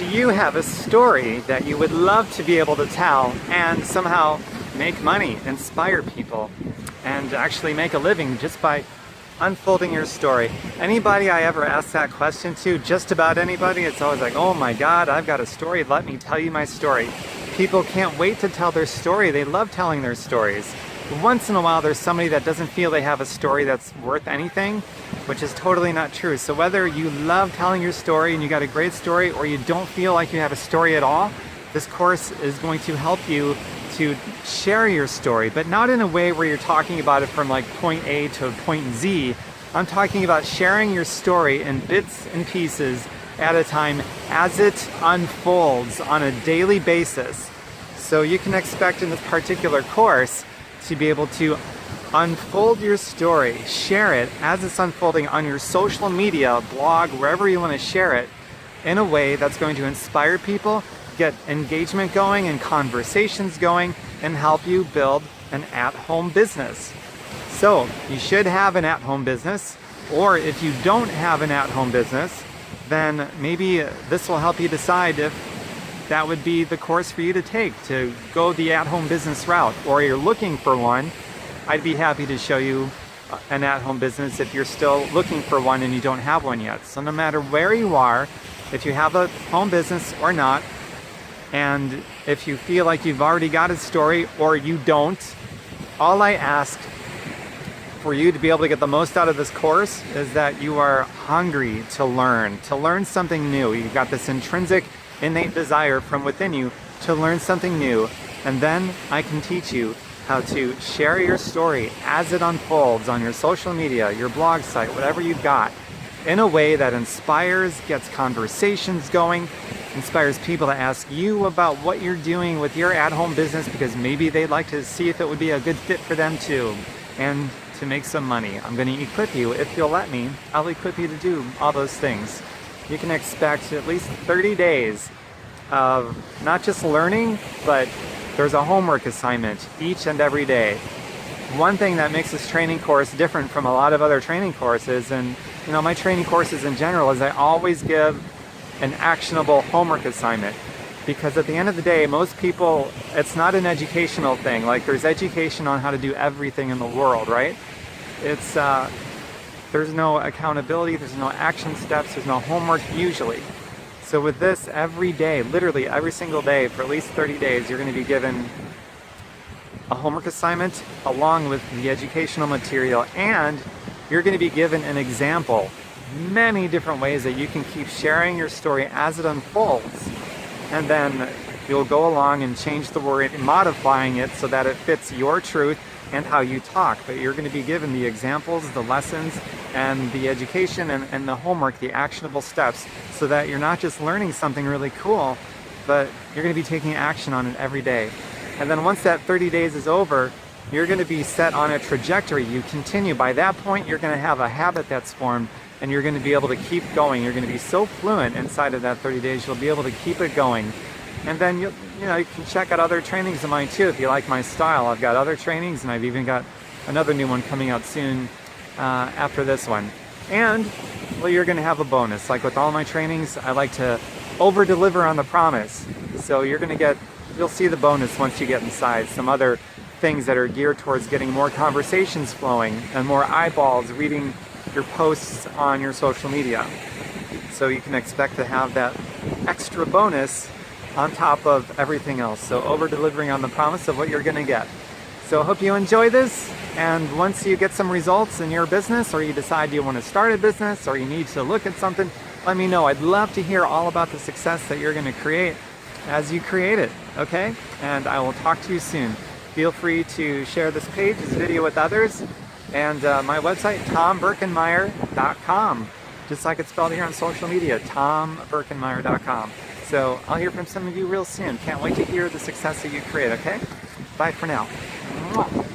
Do you have a story that you would love to be able to tell and somehow make money, inspire people, and actually make a living just by unfolding your story? Anybody I ever ask that question to, just about anybody, it's always like, oh my God, I've got a story, let me tell you my story. People can't wait to tell their story. They love telling their stories. Once in a while there's somebody that doesn't feel they have a story that's worth anything, which is totally not true. So whether you love telling your story and you got a great story, or you don't feel like you have a story at all, this course is going to help you to share your story, but not in a way where you're talking about it from like point A to point Z. I'm talking about sharing your story in bits and pieces at a time as it unfolds on a daily basis. So you can expect in this particular course to be able to unfold your story, share it as it's unfolding on your social media, blog, wherever you want to share it, in a way that's going to inspire people, get engagement going and conversations going, and help you build an at-home business. So you should have an at-home business, or if you don't have an at-home business, then maybe this will help you decide if that would be the course for you to take, to go the at-home business route, or you're looking for one. I'd be happy to show you an at-home business if you're still looking for one and you don't have one yet. So no matter where you are, if you have a home business or not, and if you feel like you've already got a story or you don't, all I ask for you to be able to get the most out of this course is that you are hungry to learn something new. You've got this intrinsic, innate desire from within you to learn something new, and then I can teach you how to share your story as it unfolds on your social media, your blog site, whatever you've got, in a way that inspires, gets conversations going, inspires people to ask you about what you're doing with your at-home business, because maybe they'd like to see if it would be a good fit for them too, and to make some money. I'm going to equip you. If you'll let me, I'll equip you to do all those things. You can expect at least 30 days of not just learning, but there's a homework assignment each and every day. One thing that makes this training course different from a lot of other training courses, and my training courses in general, is I always give an actionable homework assignment. Because at the end of the day, most people, it's not an educational thing. Like, there's education on how to do everything in the world, right? It's there's no accountability, there's no action steps, there's no homework usually. So with this, every day, literally every single day for at least 30 days, you're going to be given a homework assignment along with the educational material, and you're going to be given an example, many different ways that you can keep sharing your story as it unfolds. And then you'll go along and change the word, modifying it so that it fits your truth and how you talk. But you're going to be given the examples, the lessons, and the education and the homework, the actionable steps, so that you're not just learning something really cool, but you're going to be taking action on it every day. And then once that 30 days is over, you're going to be set on a trajectory. You continue. By that point, you're going to have a habit that's formed, and you're going to be able to keep going. You're going to be so fluent inside of that 30 days, you'll be able to keep it going. And then you can check out other trainings of mine too if you like my style. I've got other trainings, and I've even got another new one coming out soon after this one. And well, you're going to have a bonus. Like with all my trainings, I like to over-deliver on the promise. So you'll see the bonus once you get inside. Some other things that are geared towards getting more conversations flowing and more eyeballs reading your posts on your social media. So you can expect to have that extra bonus on top of everything else. So over-delivering on the promise of what you're going to get. So I hope you enjoy this, and once you get some results in your business, or you decide you want to start a business, or you need to look at something, let me know. I'd love to hear all about the success that you're going to create as you create it, okay? And I will talk to you soon. Feel free to share this page, this video with others, and my website, TomBerkenmeyer.com, just like it's spelled here on social media, TomBerkenmeyer.com. So I'll hear from some of you real soon. Can't wait to hear the success that you create, okay? Bye for now. Mwah.